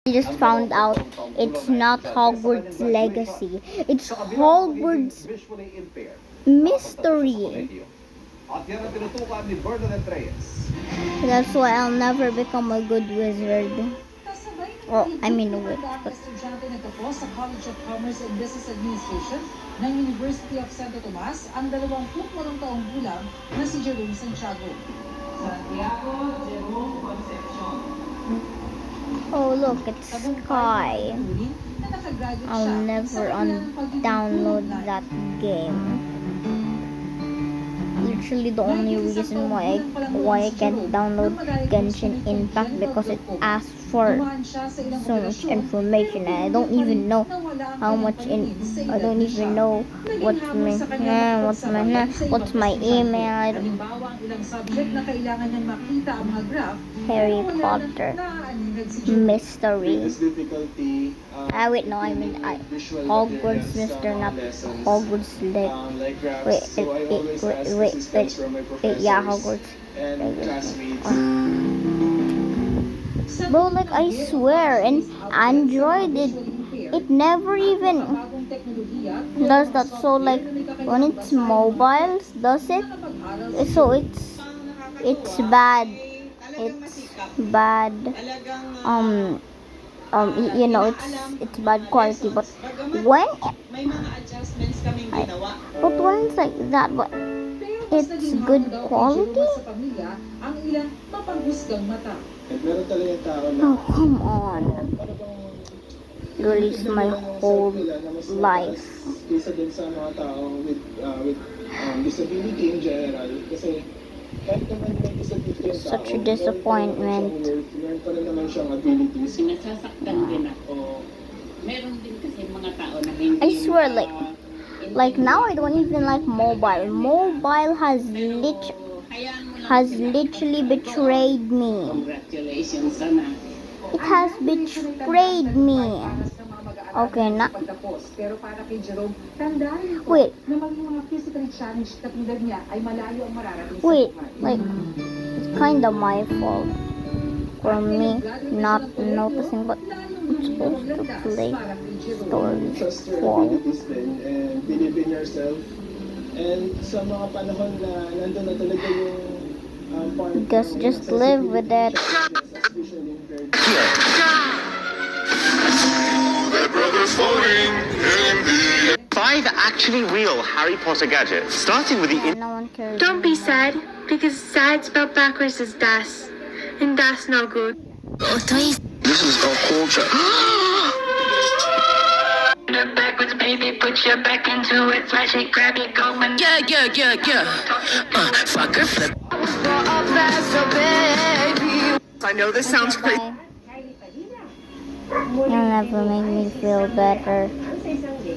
I just found out it's not Hogwarts Legacy. It's Hogwarts Mystery. That's why I'll never become a good wizard. Well, I mean a witch. But... estudyante nagtapos sa College of Commerce and Business Administration ng University of Santo Tomas ang 28 taong gulang na si Jerome Santiago. Santiago Jerome Concepcion. Oh look, it's Sky. I'll never download that game. Literally the only reason why I can't download Genshin Impact because it asks for so much information and I don't even know how much I don't even know what's my email. Harry Potter Mystery. Wait, no, I mean Hogwarts Mystery, not Hogwarts wait, yeah, Hogwarts. Bro, like I swear, in Android it never even does that. So like when it's mobiles, does it? So it's bad. It's bad. You know, it's bad quality. But when it's like that, but it's good quality. Oh, come on. Release my whole life. Such a disappointment. I swear, like now I don't even like mobile. Mobile has literally betrayed me. It has betrayed me. Okay, now wait, like it's kinda my fault for me not noticing, but I'm supposed to play stories for. And believe in yourself. And sa mga panahon na nandun na talaga yung just live with it. Five actually real Harry Potter gadgets, starting with the No one cares. Don't be sad, because sad spelled backwards is das, and that's not good. This is a culture. Backwards, baby, put your back into it, flash it, grab it, go and Yeah. Fucker flip. I know this sounds crazy. You'll never make me feel better.